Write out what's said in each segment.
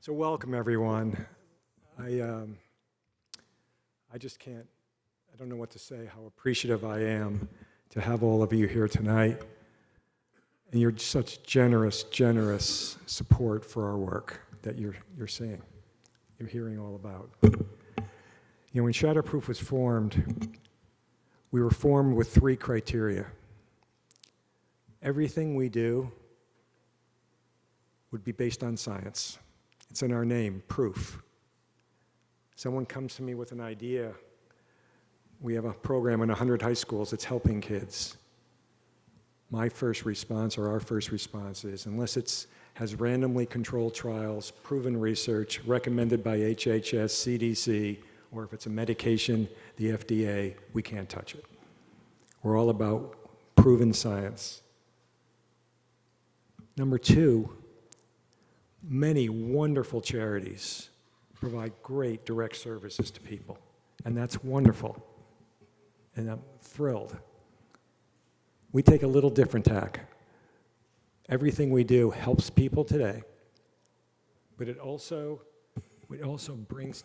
So welcome, everyone. I just can't, I don't know what to say, how appreciative I am to have all of you here tonight. And you're such generous support for our work that you're seeing, you're hearing all about. You know, when Shatterproof was formed, we were formed with 3 criteria. Everything we do would be based on science. It's in our name, proof. Someone comes to me with an idea. We have a program in 100 high schools that's helping kids. My first response, or our first response is, unless it has randomly controlled trials, proven research, recommended by HHS, CDC, or if it's a medication, the FDA, we can't touch it. We're all about proven science. Number 2, many wonderful charities provide great direct services to people, and that's wonderful, and I'm thrilled. We take a little different tack. Everything we do helps people today, but it also brings,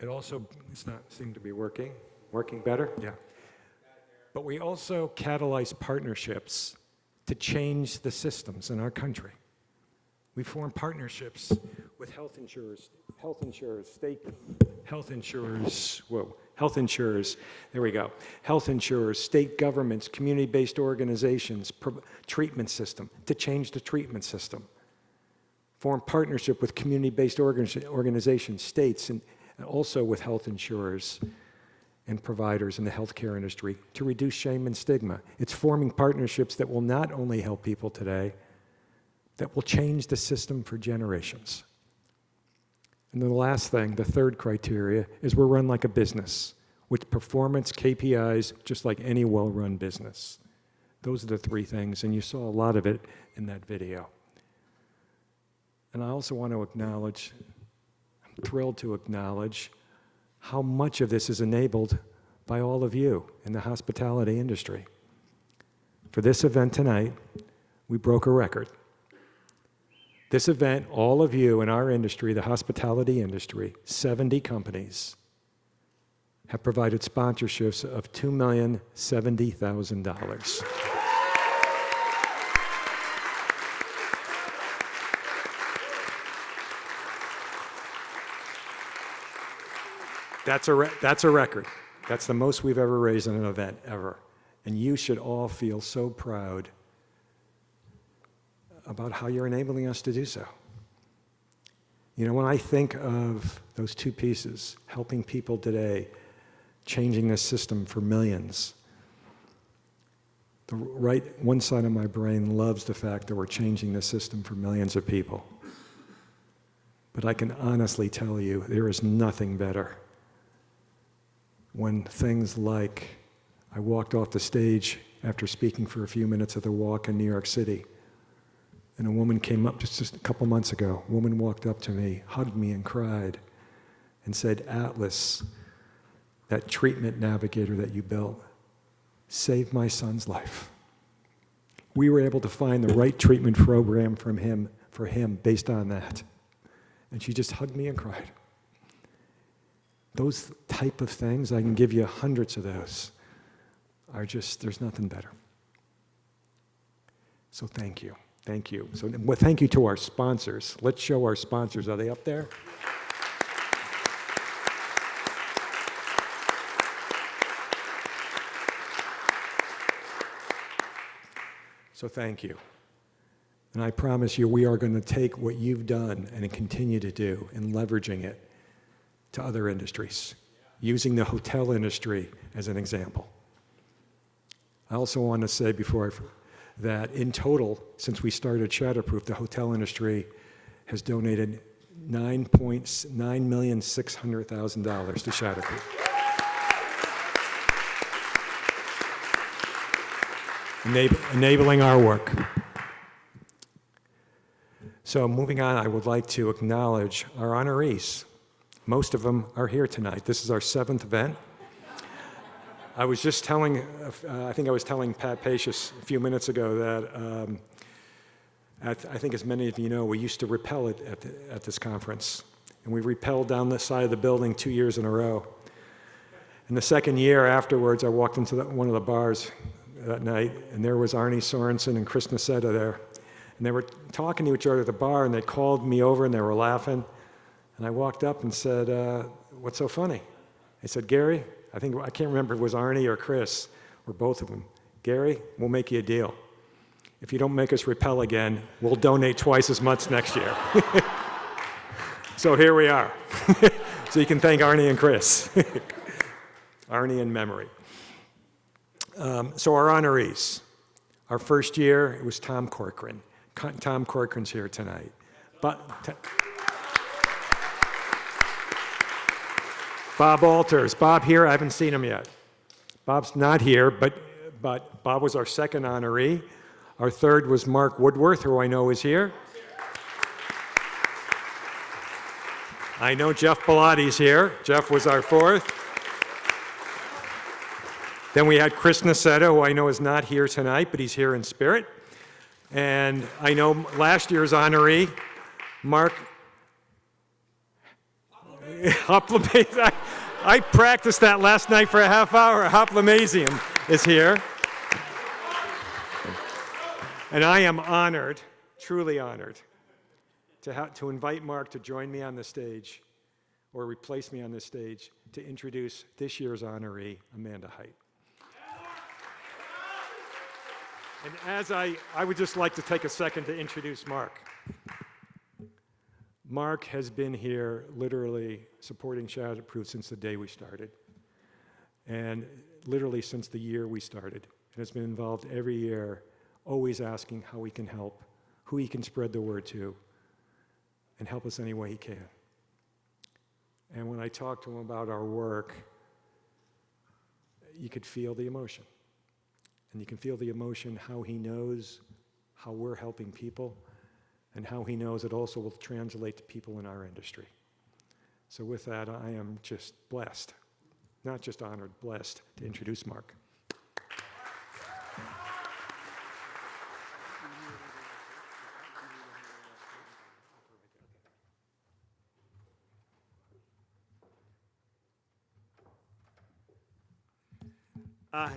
it's not seem to be working better? Yeah. But we also catalyze partnerships to change the systems in our country. We form partnerships with health insurers, state health insurers, there we go. Health insurers, state governments, community-based organizations, treatment system, to change the treatment system. Form partnership with community-based organizations, states, and also with health insurers and providers in the healthcare industry to reduce shame and stigma. It's forming partnerships that will not only help people today, that will change the system for generations. And then the last thing, the third criteria, is we're run like a business with performance KPIs, just like any well-run business. Those are the 3 things, and you saw a lot of it in that video. And I also want to acknowledge, I'm thrilled to acknowledge how much of this is enabled by all of you in the hospitality industry. For this event tonight, we broke a record. This event, all of you in our industry, the hospitality industry, 70 companies, have provided sponsorships of $2,070,000. That's a record. That's the most we've ever raised in an event, ever. And you should all feel so proud about how you're enabling us to do so. You know, when I think of those 2 pieces, helping people today, changing this system for millions, the one side of my brain loves the fact that we're changing the system for millions of people. But I can honestly tell you, there is nothing better when things like, I walked off the stage after speaking for a few minutes at the Walk in New York City, and a woman came up just a couple months ago. A woman walked up to me, hugged me, and cried, and said, "Atlas, that treatment navigator that you built, saved my son's life. We were able to find the right treatment program for him based on that." And she just hugged me and cried. Those type of things, I can give you hundreds of those, are just, there's nothing better. So thank you. Thank you. So well, thank you to our sponsors. Let's show our sponsors. Are they up there? So thank you. And I promise you, we are going to take what you've done and continue to do and leveraging it to other industries, using the hotel industry as an example. I also want to say before that in total, since we started Shatterproof, the hotel industry has donated $9,600,000 to Shatterproof. Enabling our work. So moving on, I would like to acknowledge our honorees. Most of them are here tonight. This is our 7th event. I was just telling, I think I was telling Pat Pacious a few minutes ago that I think as many of you know, we used to rappel at this conference. And we rappelled down the side of the building 2 years in a row. And the second year afterwards, I walked into one of the bars that night, and there was Arnie Sorensen and Chris Nassetta there. And they were talking to each other at the bar, and they called me over, and they were laughing. And I walked up and said, what's so funny? They said, Gary, I can't remember if it was Arnie or Chris, or both of them. Gary, we'll make you a deal. If you don't make us rappel again, we'll donate twice as much next year. So here we are. So you can thank Arnie and Chris. Arnie in memory. So our honorees. Our first year, it was Tom Corcoran. Tom Corcoran's here tonight. Bob Alters. Bob here? I haven't seen him yet. Bob's not here, but Bob was our second honoree. Our third was Mark Woodworth, who I know is here. I know Jeff Bellatti's here. Jeff was our fourth. Then we had Chris Nassetta, who I know is not here tonight, but he's here in spirit. And I know last year's honoree, Mark Hoplamasium. I practiced that last night for a half hour. Hoplamasium is here. And I am honored, truly honored, to invite Mark to join me on the stage, or replace me on this stage, to introduce this year's honoree, Amanda Hite. And as I would just like to take a second to introduce Mark. Mark has been here literally supporting Shatterproof since the day we started, and literally since the year we started, and has been involved every year, always asking how we can help, who he can spread the word to, and help us any way he can. And when I talked to him about our work, you could feel the emotion. And you can feel the emotion, how he knows how we're helping people, and how he knows it also will translate to people in our industry. So with that, I am just blessed, not just honored, blessed to introduce Mark.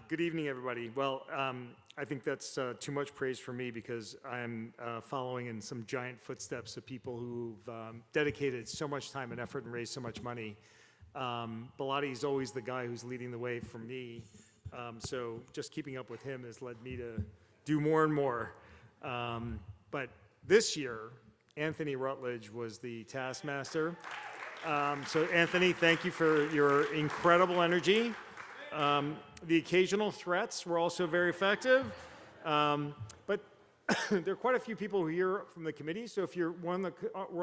Good evening, everybody. Well, I think that's too much praise for me, because I'm following in some giant footsteps of people who've dedicated so much time and effort and raised so much money. Bellotti is always the guy who's leading the way for me, so just keeping up with him has led me to do more and more. But this year, Anthony Rutledge was the taskmaster. So Anthony, thank you for your incredible energy. The occasional threats were also very effective, but there are quite a few people here from the committee, so if you're were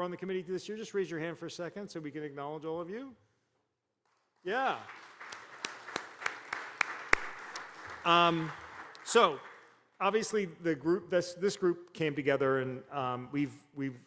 on the committee this year, just raise your hand for a second so we can acknowledge all of you. Yeah. So obviously the group, this group came together, and we've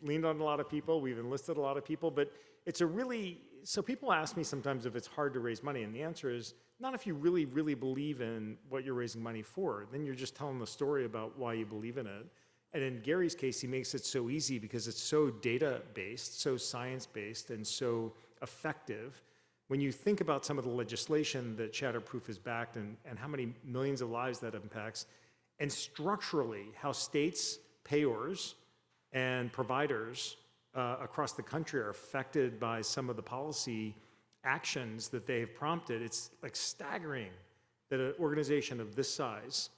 leaned on a lot of people, we've enlisted a lot of people, but it's a really, so people ask me sometimes if it's hard to raise money, and the answer is not if you really, really believe in what you're raising money for. Then you're just telling the story about why you believe in it. And in Gary's case, he makes it so easy because it's so data-based, so science-based, and so effective. When you think about some of the legislation that Shatterproof has backed, and how many millions of lives that impacts, and structurally how states, payors, and providers across the country are affected by some of the policy actions that they have prompted, it's like staggering that an organization of this size,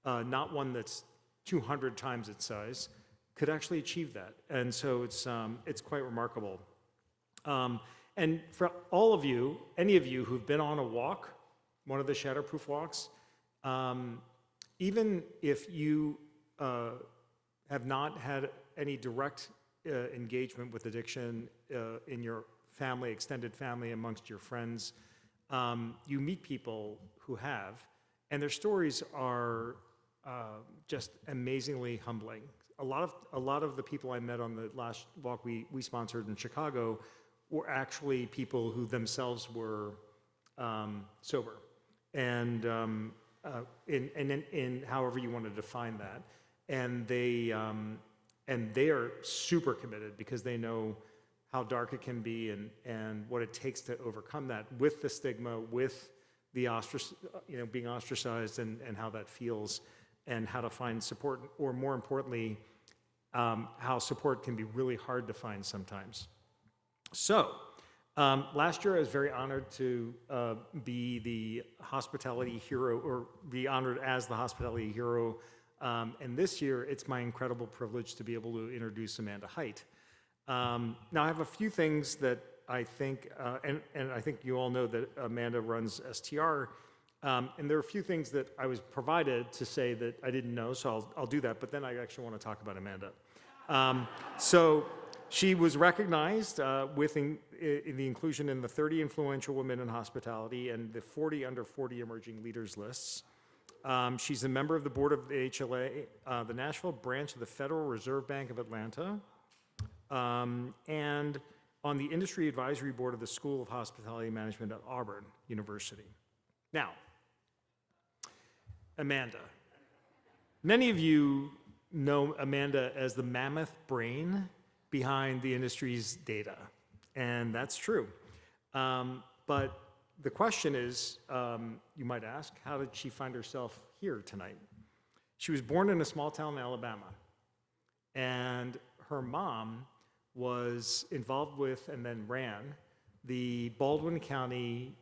not one that's 200 times its size, could actually achieve that. And so it's quite remarkable. And for all of you, any of you who've been on a walk, one of the Shatterproof walks, even if you have not had any direct engagement with addiction in your family, extended family, amongst your friends, you meet people who have, and their stories are just amazingly humbling. A lot of the people I met on the last walk we sponsored in Chicago were actually people who themselves were sober, and in however you want to define that, and they And they are super committed because they know how dark it can be and what it takes to overcome that with the stigma, with the being ostracized and how that feels, and how to find support, or more importantly, how support can be really hard to find sometimes. So, last year I was very honored to be the hospitality hero, or be honored as the hospitality hero. And this year, it's my incredible privilege to be able to introduce Amanda Hite. Now, I have a few things that I think, and I think you all know that Amanda runs STR, and there are a few things that I was provided to say that I didn't know, so I'll do that, but then I actually want to talk about Amanda. So she was recognized with in the inclusion in the 30 influential women in hospitality and the 40 under 40 emerging leaders lists. She's a member of the board of the HLA, the Nashville branch of the Federal Reserve Bank of Atlanta, and on the industry advisory board of the School of Hospitality Management at Auburn University. Now, Amanda. Many of you know Amanda as the mammoth brain behind the industry's data, and that's true. But the question is, you might ask, how did she find herself here tonight? She was born in a small town in Alabama, and her mom was involved with and then ran the Baldwin County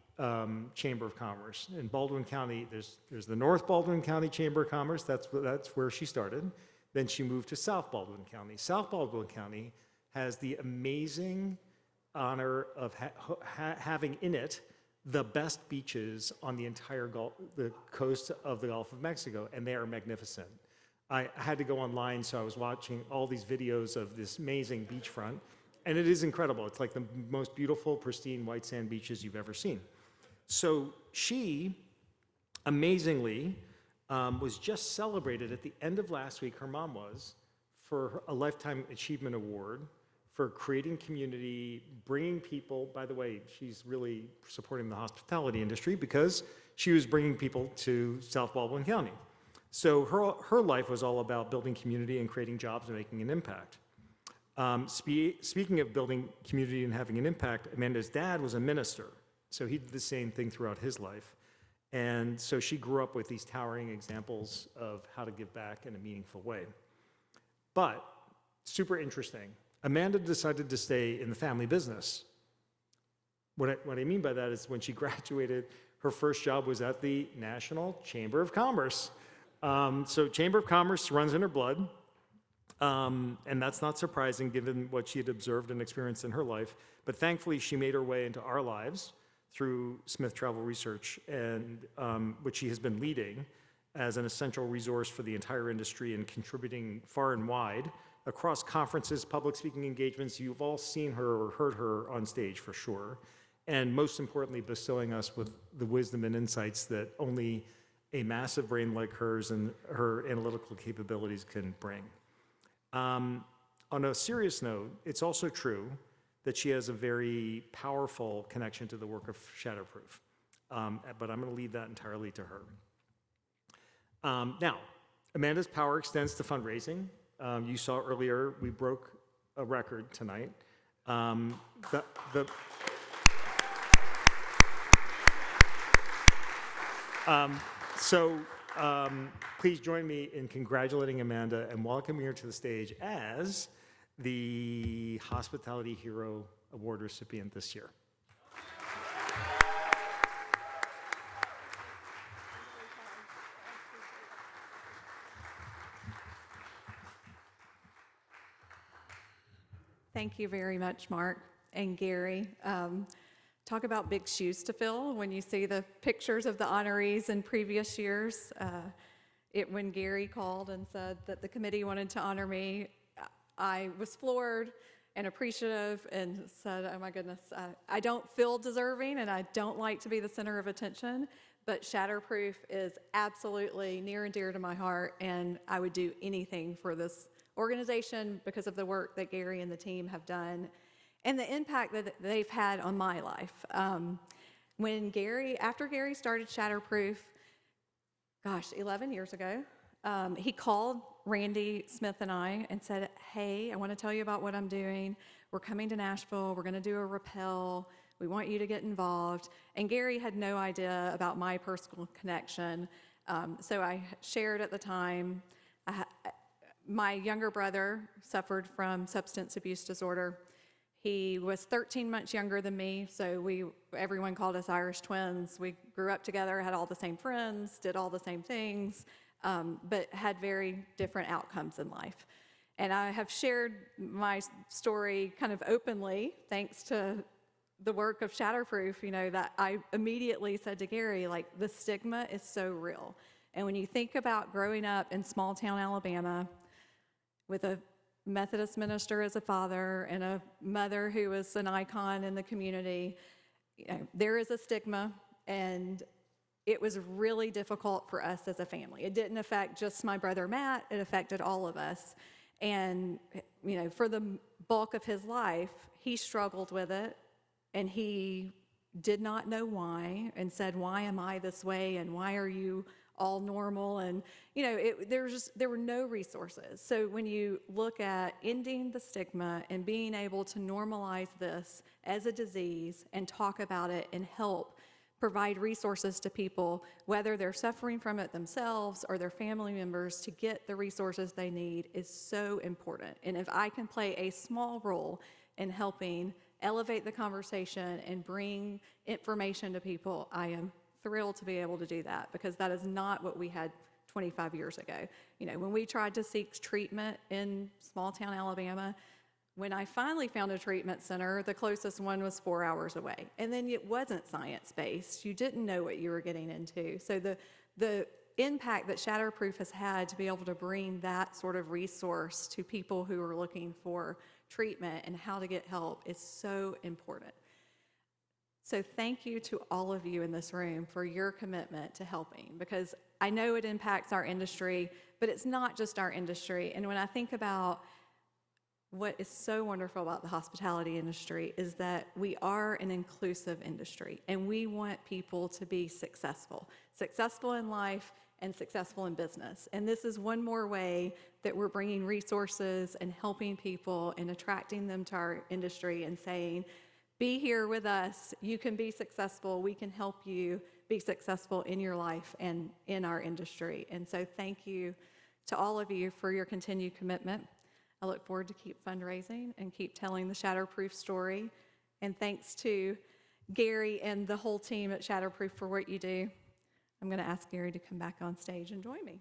Chamber of Commerce. In Baldwin County, there's the North Baldwin County Chamber of Commerce. That's where she started. Then she moved to South Baldwin County. South Baldwin County has the amazing honor of having in it the best beaches on the entire the coast of the Gulf of Mexico, and they are magnificent. I had to go online, so I was watching all these videos of this amazing beachfront, and it is incredible. It's like the most beautiful, pristine white sand beaches you've ever seen. So she, amazingly, was just celebrated at the end of last week, her mom was, for a Lifetime Achievement Award for creating community, bringing people. By the way, she's really supporting the hospitality industry because she was bringing people to South Baldwin County. So her life was all about building community and creating jobs and making an impact. Speaking of building community and having an impact, Amanda's dad was a minister. So he did the same thing throughout his life. And so she grew up with these towering examples of how to give back in a meaningful way. But, super interesting, Amanda decided to stay in the family business. What I mean by that is when she graduated, her first job was at the National Chamber of Commerce. So Chamber of Commerce runs in her blood, and that's not surprising given what she had observed and experienced in her life. But thankfully, she made her way into our lives through Smith Travel Research, and which she has been leading as an essential resource for the entire industry and contributing far and wide across conferences, public speaking engagements. You've all seen her or heard her on stage for sure, and most importantly, bestowing us with the wisdom and insights that only a massive brain like hers and her analytical capabilities can bring. On a serious note, it's also true that she has a very powerful connection to the work of Shatterproof, but I'm going to leave that entirely to her. Now, Amanda's power extends to fundraising. You saw earlier, we broke a record tonight. Please join me in congratulating Amanda and welcoming her to the stage as the Hospitality Hero Award recipient this year. Thank you very much, Mark and Gary. Talk about big shoes to fill when you see the pictures of the honorees in previous years. When Gary called and said that the committee wanted to honor me, I was floored and appreciative and said, oh my goodness, I don't feel deserving and I don't like to be the center of attention, but Shatterproof is absolutely near and dear to my heart, and I would do anything for this organization because of the work that Gary and the team have done and the impact that they've had on my life. After Gary started Shatterproof, 11 years ago, he called Randy Smith and I and said, hey, I want to tell you about what I'm doing. We're coming to Nashville. We're going to do a rappel. We want you to get involved. And Gary had no idea about my personal connection. So I shared at the time, my younger brother suffered from substance abuse disorder. He was 13 months younger than me, so everyone called us Irish twins. We grew up together, had all the same friends, did all the same things, but had very different outcomes in life. And I have shared my story kind of openly, thanks to the work of Shatterproof, that I immediately said to Gary, like, the stigma is so real. And when you think about growing up in small town Alabama with a Methodist minister as a father and a mother who was an icon in the community, there is a stigma, and it was really difficult for us as a family. It didn't affect just my brother Matt, it affected all of us. And for the bulk of his life, he struggled with it, and he did not know why, and said, why am I this way, and why are you all normal? And there were no resources. So when you look at ending the stigma and being able to normalize this as a disease and talk about it and help provide resources to people, whether they're suffering from it themselves or their family members, to get the resources they need, is so important. And if I can play a small role in helping elevate the conversation and bring information to people, I am thrilled to be able to do that, because that is not what we had 25 years ago. When we tried to seek treatment in small town Alabama, when I finally found a treatment center, the closest one was 4 hours away. And then it wasn't science-based. You didn't know what you were getting into. So the impact that Shatterproof has had to be able to bring that sort of resource to people who are looking for treatment and how to get help is so important. So thank you to all of you in this room for your commitment to helping, because I know it impacts our industry, but it's not just our industry. And when I think about what is so wonderful about the hospitality industry is that we are an inclusive industry, and we want people to be successful in life and successful in business. And this is one more way that we're bringing resources and helping people and attracting them to our industry and saying, be here with us, you can be successful, we can help you be successful in your life and in our industry. And so thank you to all of you for your continued commitment. I look forward to keep fundraising and keep telling the Shatterproof story. And thanks to Gary and the whole team at Shatterproof for what you do. I'm going to ask Gary to come back on stage and join me.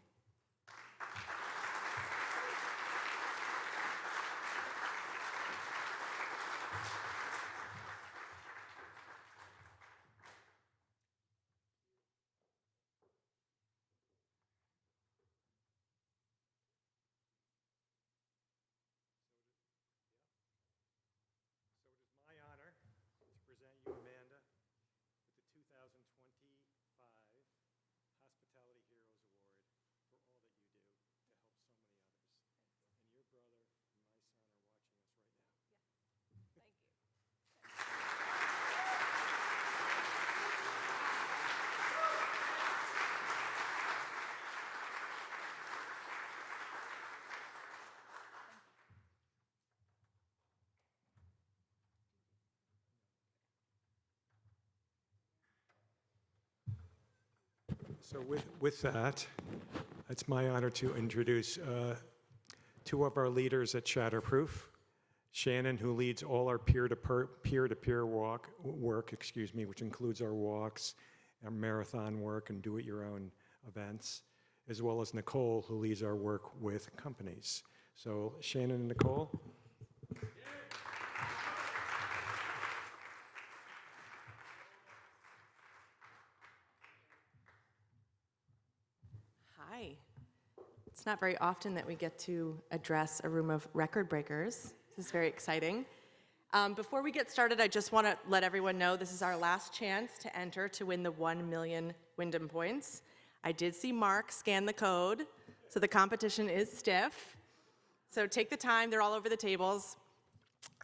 So it is my honor to present you, Amanda, with the 2025 Hospitality Heroes Award for all that you do to help so many others. And your brother and my son are watching us right now. Thank you. So with that, it's my honor to introduce two of our leaders at Shatterproof. Shannon, who leads all our peer-to-peer work, which includes our walks, our marathon work, and do-it-your-own events, as well as Nicole, who leads our work with companies. So Shannon and Nicole. Hi. It's not very often that we get to address a room of record breakers. This is very exciting. Before we get started, I just want to let everyone know this is our last chance to enter to win the 1 million Wyndham points. I did see Mark scan the code, so the competition is stiff. So take the time, they're all over the tables.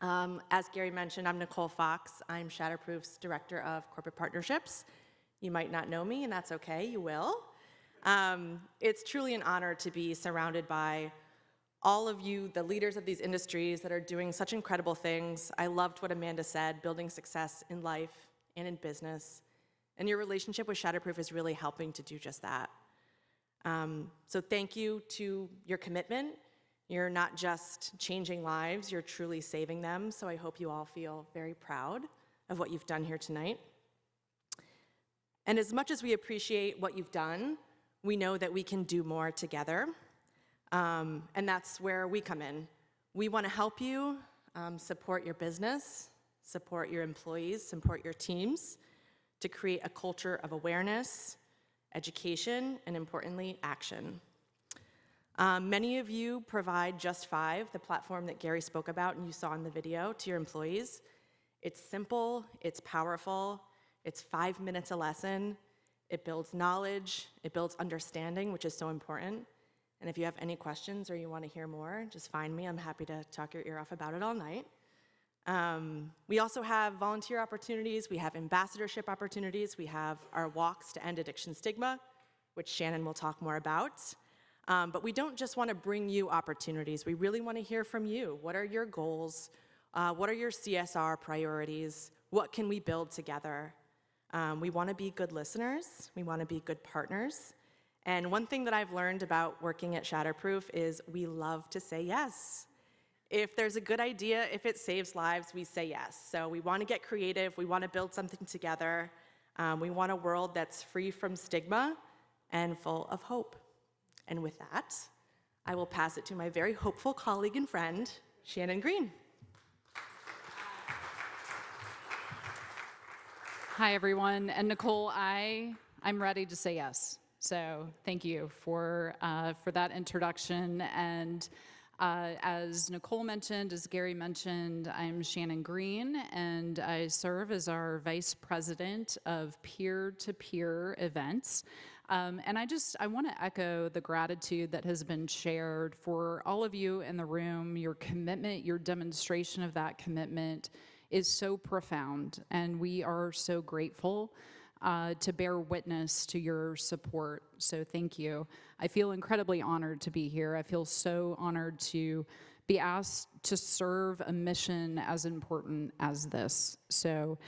As Gary mentioned, I'm Nicole Fox. I'm Shatterproof's Director of Corporate Partnerships. You might not know me, and that's okay, you will. It's truly an honor to be surrounded by all of you, the leaders of these industries that are doing such incredible things. I loved what Amanda said, building success in life and in business. And your relationship with Shatterproof is really helping to do just that. So thank you to your commitment. You're not just changing lives, you're truly saving them. So I hope you all feel very proud of what you've done here tonight. And as much as we appreciate what you've done, we know that we can do more together. And that's where we come in. We want to help you support your business, support your employees, support your teams to create a culture of awareness, education, and importantly, action. Many of you provide Just 5, the platform that Gary spoke about and you saw in the video, to your employees. It's simple, it's powerful, it's 5 minutes a lesson, it builds knowledge, it builds understanding, which is so important. And if you have any questions or you want to hear more, just find me. I'm happy to talk your ear off about it all night. We also have volunteer opportunities, we have ambassadorship opportunities, we have our walks to end addiction stigma, which Shannon will talk more about. But we don't just want to bring you opportunities, we really want to hear from you. What are your goals? What are your CSR priorities? What can we build together? We want to be good listeners, we want to be good partners. And one thing that I've learned about working at Shatterproof is we love to say yes. If there's a good idea, if it saves lives, we say yes. So we want to get creative, we want to build something together. We want a world that's free from stigma and full of hope. And with that, I will pass it to my very hopeful colleague and friend, Shannon Green. Hi, everyone. And Nicole, I'm ready to say yes. So thank you for that introduction. And as Nicole mentioned, as Gary mentioned, I'm Shannon Green, and I serve as our Vice President of Peer-to-Peer Events. And I want to echo the gratitude that has been shared for all of you in the room. Your commitment, your demonstration of that commitment is so profound, and we are so grateful to bear witness to your support. So thank you. I feel incredibly honored to be here. I feel so honored to be asked to serve a mission as important as this. So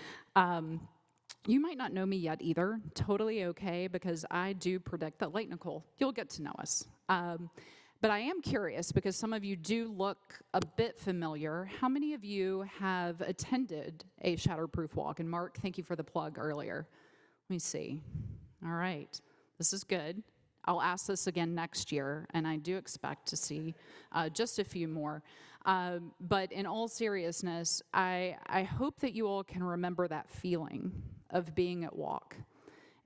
you might not know me yet either. Totally okay, because I do predict that, like Nicole, you'll get to know us. But I am curious, because some of you do look a bit familiar. How many of you have attended a Shatterproof walk? And Mark, thank you for the plug earlier. Let me see. All right, this is good. I'll ask this again next year, and I do expect to see just a few more. But in all seriousness, I hope that you all can remember that feeling of being at walk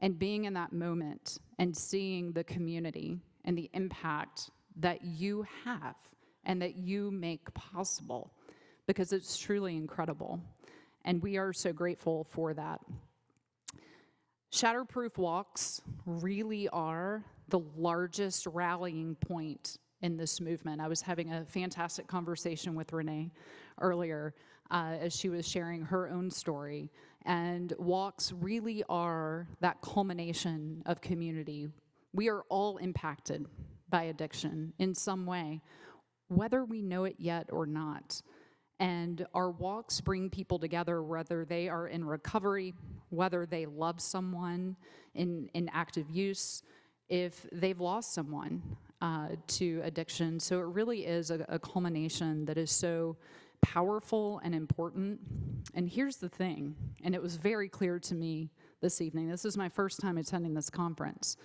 and being in that moment and seeing the community and the impact that you have and that you make possible, because it's truly incredible. And we are so grateful for that. Shatterproof walks really are the largest rallying point in this movement. I was having a fantastic conversation with Renee earlier as she was sharing her own story. And walks really are that culmination of community. We are all impacted by addiction in some way, whether we know it yet or not. And our walks bring people together, whether they are in recovery, whether they love someone in active use, if they've lost someone to addiction. So it really is a culmination that is so powerful and important. And here's the thing, and it was very clear to me this evening, this is my first time attending this conference,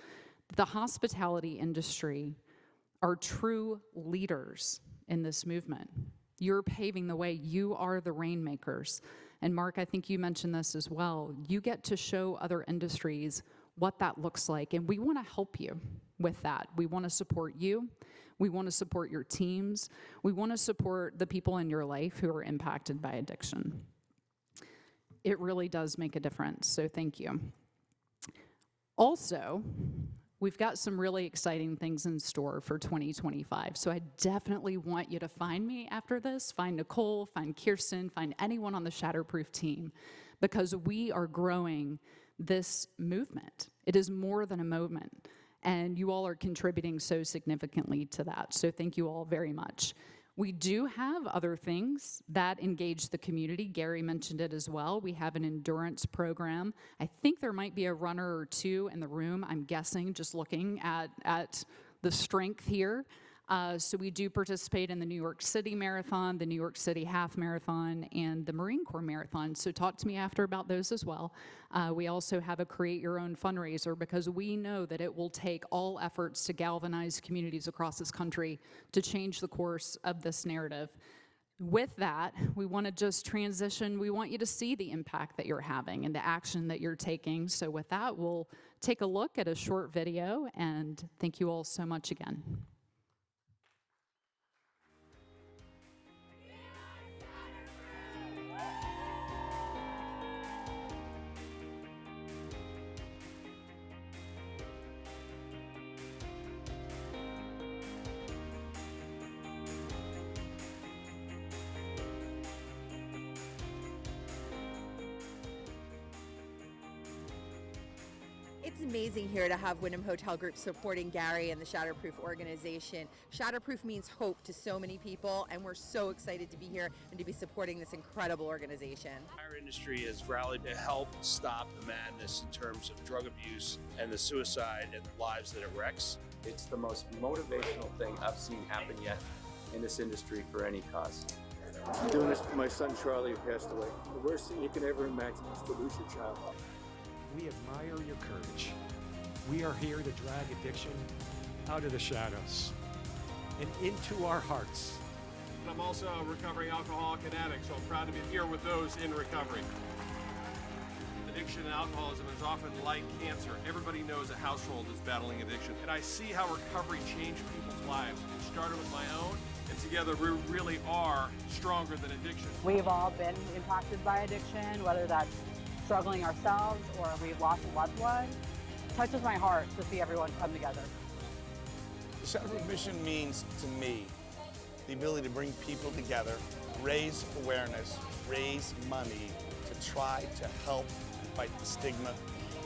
the hospitality industry are true leaders in this movement. You're paving the way. You are the rainmakers. And Mark, I think you mentioned this as well. You get to show other industries what that looks like, and we want to help you with that. We want to support you. We want to support your teams. We want to support the people in your life who are impacted by addiction. It really does make a difference, so thank you. Also, we've got some really exciting things in store for 2025, so I definitely want you to find me after this, find Nicole, find Kirsten, find anyone on the Shatterproof team, because we are growing this movement. It is more than a movement. and you all are contributing so significantly to that. So thank you all very much. We do have other things that engage the community. Gary mentioned it as well. We have an endurance program. I think there might be a runner or two in the room, I'm guessing, just looking at the strength here. So we do participate in the New York City Marathon, the New York City Half Marathon, and the Marine Corps Marathon. So talk to me after about those as well. We also have a Create Your Own fundraiser because we know that it will take all efforts to galvanize communities across this country to change the course of this narrative. With that, we want to just transition. We want you to see the impact that you're having and the action that you're taking. So with that, we'll take a look at a short video, and thank you all so much again. It's amazing here to have Wyndham Hotel Group supporting Gary and the Shatterproof organization. Shatterproof means hope to so many people, and we're so excited to be here and to be supporting this incredible organization. Our industry has rallied to help stop the madness in terms of drug abuse and the suicide and the lives that it wrecks. It's the most motivational thing I've seen happen yet in this industry for any cause. I'm doing this for my son Charlie, who passed away. The worst thing you can ever imagine is to lose your child. We admire your courage. We are here to drag addiction out of the shadows and into our hearts. I'm also a recovering alcoholic and addict, so I'm proud to be here with those in recovery. Addiction and alcoholism is often like cancer. Everybody knows a household is battling addiction. And I see how recovery changed people's lives. It started with my own, and together we really are stronger than addiction. We've all been impacted by addiction, whether that's struggling ourselves or we've lost a loved one. It touches my heart to see everyone come together. The Shatterproof mission means to me the ability to bring people together, raise awareness, raise money to try to help fight the stigma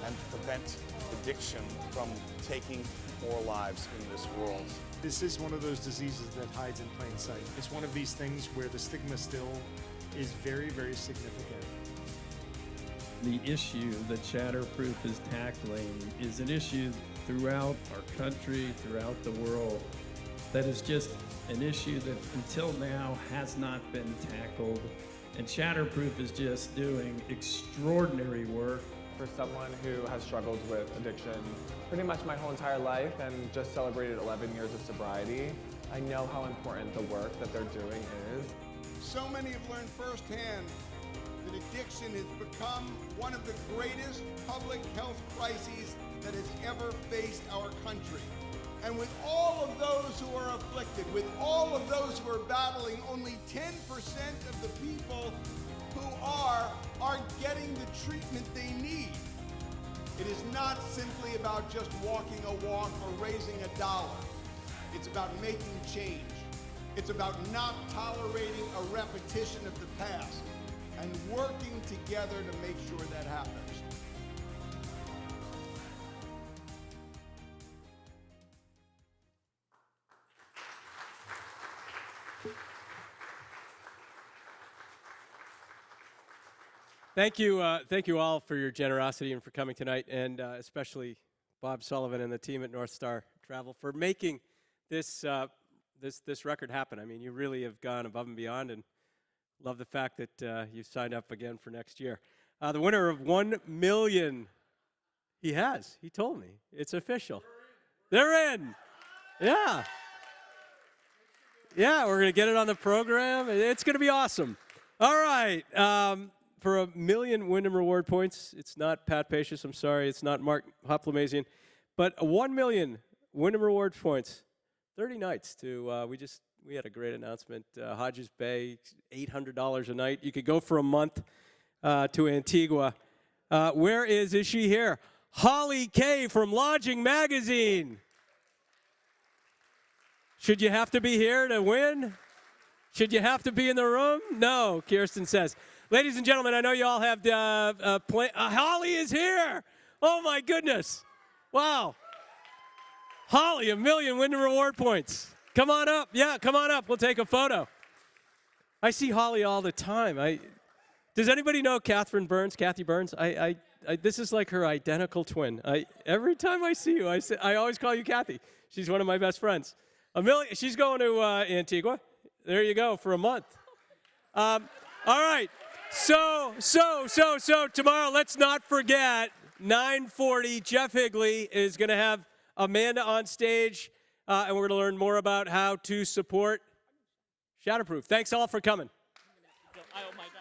and prevent addiction from taking more lives in this world. This is one of those diseases that hides in plain sight. It's one of these things where the stigma still is very, very significant. The issue that Shatterproof is tackling is an issue throughout our country, throughout the world, that is just an issue that until now has not been tackled. And Shatterproof is just doing extraordinary work. For someone who has struggled with addiction pretty much my whole entire life and just celebrated 11 years of sobriety, I know how important the work that they're doing is. So many have learned firsthand that addiction has become one of the greatest public health crises that has ever faced our country. And with all of those who are afflicted, with all of those who are battling, only 10% of the people who are getting the treatment they need. It is not simply about just walking a walk or raising a dollar. It's about making change. It's about not tolerating a repetition of the past and working together to make sure that happens. Thank you all for your generosity and for coming tonight, and especially Bob Sullivan and the team at North Star Travel for making this this record happen. I mean, you really have gone above and beyond, and love the fact that you signed up again for next year. The winner of 1 million, he told me, it's official. They're in. Yeah. Yeah, we're going to get it on the program. It's going to be awesome. All right. For 1 million Wyndham Reward points, it's not Pat Pacious, I'm sorry, it's not Mark Hoplamazian, but 1 million Wyndham Reward points, 30 nights to, we had a great announcement, Hodges Bay, $800 a night. You could go for a month to Antigua. Where is she here? Holly Kay from Lodging Magazine. Should you have to be here to win? Should you have to be in the room? No, Kirsten says. Ladies and gentlemen, I know you all have Holly is here. Oh my goodness. Wow. Holly, 1 million Wyndham Reward points. Come on up. Yeah, come on up. We'll take a photo. I see Holly all the time. Does anybody know Kathy Burns? This is like her identical twin. Every time I see you, I always call you Kathy. She's one of my best friends. She's going to Antigua. There you go, for a month. All right. So tomorrow, let's not forget, 9:40, Jeff Higley is going to have Amanda on stage, and we're going to learn more about how to support Shatterproof. Thanks all for coming. Oh my God.